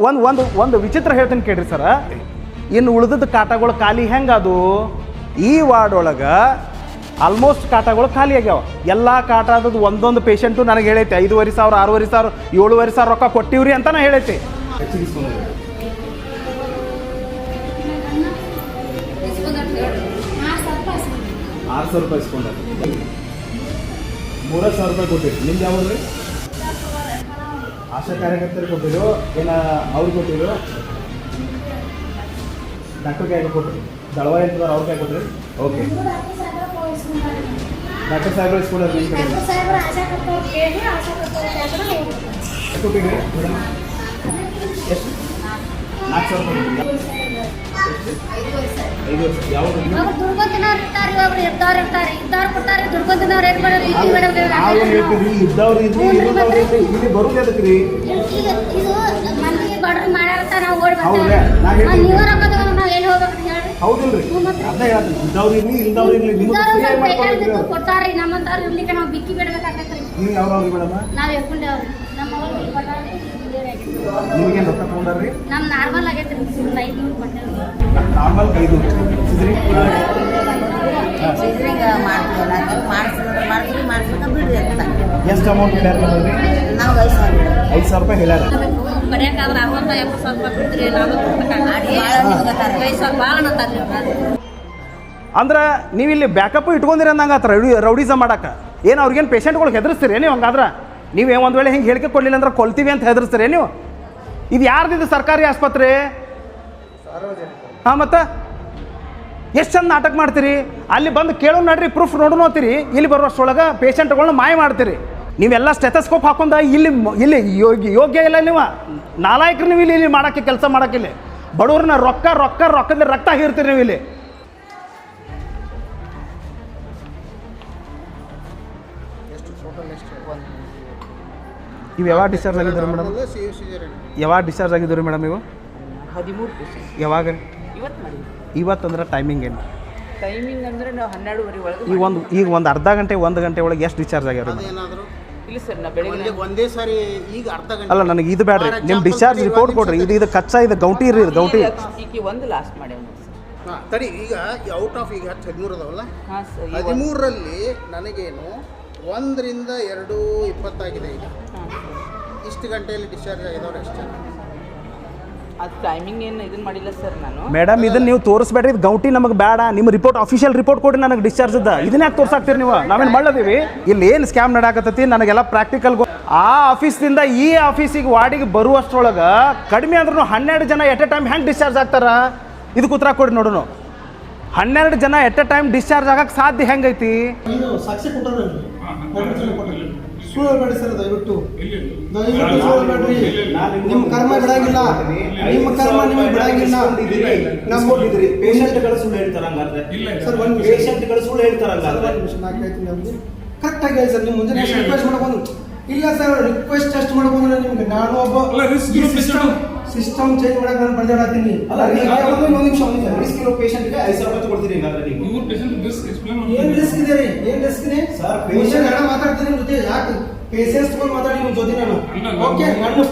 ಒಂದು ವಿಚಿತ್ರ ಹೇಳ್ತೀನಿ ಕೇಳ್ರಿ ಸರ. ಇನ್ನು ಉಳಿದದ್ದು ಕಾಟಗಳು ಖಾಲಿ ಹೆಂಗದು? ಈ ವಾರ್ಡ್ ಒಳಗೆ ಆಲ್ಮೋಸ್ಟ್ ಕಾಟಗಳು ಖಾಲಿ ಆಗ್ಯಾವ. ಎಲ್ಲ ಕಾಟದ ಒಂದೊಂದು ಪೇಷಂಟು ನನಗೆ ಹೇಳೈತೆ 5,500 6,500 7,500 ರೊಕ್ಕ ಕೊಟ್ಟಿವ್ರಿ ಅಂತ ನಾ ಹೇಳೈತಿ. 6,000 ರೂಪಾಯಿ ಇಸ್ಕೊಂಡ 3,000 ರೂಪಾಯಿ ಕೊಟ್ಟಿರಿ. ನಿಮ್ದು ಯಾವ್ದು? ಆಶಾ ಕಾರ್ಯಕರ್ತರಿಗೆ ಕೊಟ್ಟಿರು ಏನ ಅವ್ರಿಗೆ ಕೊಟ್ಟಿರು? ಡಾಕ್ಟರ್ ಕೈಗೆ ಕೊಟ್ಟರು, ದಳವ ಇರ್ತದ ಅವ್ರ ಕೈ ಕೊಟ್ಟರು. ಓಕೆ, ಡಾಕ್ಟರ್ ಸಾಹೇಬ್ರು ಇಸ್ಕೊಂಡ್ರಿ ನಿಮ್ಮ ಕಡೆ ಕೊಟ್ಟಿರಿ ಮೇಡಮ್? ಎಷ್ಟು? 4,000 ರೂಪಾಯಿ. 5 ವರ್ಷ ಯಾವುದು? ಇದ್ದವ್ರು ಇಲ್ಲಿ ಬರುದು ಅದಕ್ಕೆ ರೀ. ಹೌದಿಲ್ರಿ, ಅದೇ ಹೇಳ್ತೀನಿ. ಇದ್ದವ್ರು ಇರ್ಲಿ ಇಲ್ದವ್ರು ಇರ್ಲಿ ನೀವು ಯಾವ್ರಿ ಮೇಡಮ್? ನಿಮಗೇನು ರೊಕ್ಕ ತಗೊಂಡ್ರಿ? ನಾರ್ಮಲ್ ಆಗೈತೆ ನಾರ್ಮಲ್ 500 ಎಷ್ಟು ಅಮೌಂಟ್ ಹೇಳ್ಯಾರ? ನಾವು 5,000 ರೂಪಾಯಿ ಹೇಳ್ಯಾರ. ಅಂದ್ರೆ ನೀವು ಇಲ್ಲಿ ಬ್ಯಾಕಪ್ ಇಟ್ಕೊಂಡಿರಿ ಅಂದಂಗಾತ ರೌಡಿಸಮ್ ಮಾಡಕ್ಕೆ. ಏನು ಅವ್ರಿಗೇನು ಪೇಷಂಟ್ಗಳಿಗೆ ಹೆದರ್ಸ್ತೀರಿ ನೀವು? ಹಂಗಾದ್ರೆ ನೀವು ಒಂದು ವೇಳೆ ಹಿಂಗೆ ಹೇಳಿಕೆ ಕೊಡಲಿಲ್ಲ ಅಂದ್ರೆ ಕೊಲ್ತೀವಿ ಅಂತ ಹೆದರ್ಸ್ತೀರಿ ನೀವು? ಇದು ಯಾರ್ದಿದ್ದು ಸರ್ಕಾರಿ ಆಸ್ಪತ್ರೆ? ಹಾಂ, ಮತ್ತು ಎಷ್ಟು ಚಂದ ನಾಟಕ ಮಾಡ್ತೀರಿ. ಅಲ್ಲಿ ಬಂದು ಕೇಳೋ ನಡ್ರಿ, ಪ್ರೂಫ್ ನೋಡೋಣ ಅಂತೀರಿ. ಇಲ್ಲಿ ಬರುವಷ್ಟೊಳಗೆ ಪೇಷಂಟ್ಗಳನ್ನ ಮಾಯ ಮಾಡ್ತೀರಿ. ನೀವೆಲ್ಲ ಸ್ಟೆಥೋಸ್ಕೋಪ್ ಹಾಕೊಂಡ ಇಲ್ಲಿ ಯೋಗ್ಯ ಇಲ್ಲ. ನೀವು ನಾಲಾಯಕರು. ನೀವು ಇಲ್ಲಿ ಮಾಡೋಕ್ಕೆ ಕೆಲಸ ಮಾಡೋಕ್ಕಿಲ್ಲ. ಬಡವ್ರನ್ನ ರೊಕ್ಕದಲ್ಲಿ ರಕ್ತ ಹೀರ್ತೀರಿ ನೀವು ಇಲ್ಲಿ. ಇವು ಯಾವಾಗ ಡಿಸ್ಚಾರ್ಜ್ ಆಗಿದ್ದೀರಿ ಮೇಡಮ್? ಯಾವಾಗ ಡಿಸ್ಚಾರ್ಜ್ ಆಗಿದ್ದೀರಿ ಮೇಡಮ್ ಇವು? 13 ಯಾವಾಗ? ಇವತ್ತು ಅಂದ್ರೆ ಟೈಮಿಂಗ್ ಏನು? ಟೈಮಿಂಗ್ ಅಂದರೆ ನಾವು 12:30 ಒಳಗೆ. ಈಗ ಒಂದು ಅರ್ಧ ಗಂಟೆ 1 ಗಂಟೆ ಒಳಗೆ ಎಷ್ಟು ಡಿಸ್ಚಾರ್ಜ್ ಆಗ್ಯಾರ? ಇಲ್ಲ ಸರ್, ನಾ ಬೆಳಗ್ಗೆ ಒಂದೇ ಸಾರಿ ಈಗ ಅರ್ಧ ಗಂಟೆ. ಅಲ್ಲ, ನನಗೆ ಇದು ಬೇಡ್ರಿ, ನಿಮ್ಮ ಡಿಸ್ಚಾರ್ಜ್ ರಿಪೋರ್ಟ್ ಕೊಡ್ರಿ. ಇದು ಕಚ್ಚಾ, ಇದು ಗೌಟಿ ರೀ, ಇದು ಗೌಟಿ. ಈಗ ಒಂದು ಲಾಸ್ಟ್ ಮಾಡಿ ತಡಿ. ಈಗ ಔಟ್ ಆಫ್ ಈಗ 13 ಅದಾವಲ್ಲ, ಹಾಂ ಸರ್. 13ರಲ್ಲಿ ನನಗೇನು 1ರಿಂದ 2:20 ಆಗಿದೆ. ಈಗ ಇಷ್ಟು ಗಂಟೆಯಲ್ಲಿ ಡಿಸ್ಚಾರ್ಜ್ ಆಗಿದವ್ರು ಎಷ್ಟು? ಅದು ಟೈಮಿಂಗ್ ಏನು ಇದನ್ನು ಮಾಡಿಲ್ಲ ಸರ್ ನಾನು. ಮೇಡಮ್, ಇದನ್ನು ನೀವು ತೋರಿಸ್ಬೇಡ್ರಿ. ಇದು ಗೌಟಿ ನಮಗೆ ಬೇಡ. ನಿಮ್ಮ ರಿಪೋರ್ಟ್, ಅಫಿಷಿಯಲ್ ರಿಪೋರ್ಟ್ ಕೊಡಿ ನನಗೆ ಡಿಸ್ಚಾರ್ಜ್ ಇದ್ದ. ಇದನ್ನ ಯಾಕೆ ತೋರ್ಸಾಕ್ತೀರಿ ನೀವು? ನಾವೇನು ಮಾಡದೀವಿ ಇಲ್ಲಿ? ಏನು ಸ್ಕ್ಯಾಮ್ ನಡಾಕತ್ತೈತಿ ನನಗೆಲ್ಲ ಪ್ರಾಕ್ಟಿಕಲ್. ಆ ಆಫೀಸ್ದಿಂದ ಈ ಆಫೀಸಿಗೆ ವಾರ್ಡಿಗೆ ಬರುವಷ್ಟರೊಳಗೆ ಕಡಿಮೆ ಅಂದ್ರೂ 12 ಜನ ಎಟ್ ಎ ಟೈಮ್ ಹೆಂಗೆ ಡಿಸ್ಚಾರ್ಜ್ ಆಗ್ತಾರ? ಇದಕ್ಕೆ ಉತ್ತರ ಕೊಡಿ ನೋಡೋಣ. 12 ಜನ ಎಟ್ ಎ ಟೈಮ್ ಡಿಸ್ಚಾರ್ಜ್ ಆಗಕ್ಕೆ ಸಾಧ್ಯ ಹೆಂಗೈತಿ? ಸಾಕ್ಷಿ ಸುಳ್ಳು ಸರ್, ದಯವಿಟ್ಟು ಸುಳ್ಳು ಬೇಡ್ರಿ. ನಿಮ್ಮ ಕರ್ಮ ಬಿಡಾಗಿಲ್ಲ, ನಿಮ್ಮ ಕರ್ಮ ನಿಮಗೆ ಬಿಡಾಗಿಲ್ಲ. ಪೇಷಂಟ್ಗಳು ಸುಳ್ಳು ಹೇಳ್ತಾರ ಸರ್, ಒಂದು ಪೇಷಂಟ್ಗಳು ಸುಳ್ಳು ಹೇಳ್ತಾರ. ಕರೆಕ್ಟಾಗಿ ಹೇಳಿ ಸರ್. ನೀವು ಮುಂಜಾನೆ ರಿಕ್ವೆಸ್ಟ್ ಮಾಡ್ಕೊಂಡು ಇಲ್ಲ ಸರ್, ರಿಕ್ವೆಸ್ಟ್ ಅಷ್ಟು ಮಾಡ್ಕೊಂಡ್ರೆ ನಿಮ್ಗೆ ನಾನು ಒಬ್ಬ ಸಿಸ್ಟಮ್ ಚೇಂಜ್ ಮಾಡಕ್ಕೆ ನಾನು ಬಂದಾಡತ್ತೀನಿ. ಒಂದು ನಿಮಿಷ ರಿಸ್ಕ್ ಇರೋ ಪೇಷಂಟ್ಗೆ 5,000 ರೂಪಾಯಿ ಕೊಡ್ತೀರಿ. ಏನು ರಿಸ್ಕ್ ಇದೆ ರೀ? ಏನು ರಿಸ್ಕ್ ಇದೆ ಸರ್? ಪೇಷಂಟ್ ಹಣ ಮಾತಾಡ್ತೀನಿ ನಿಮ್ಮ ಜೊತೆ. ಯಾಕೆ ಪೇಷಂಟ್ಸ್ ತಗೊಂಡು ಮಾತಾಡಿ ನಿಮ್ಮ ಜೊತೆ ನಾನು? ಓಕೆ, ನನ್ನ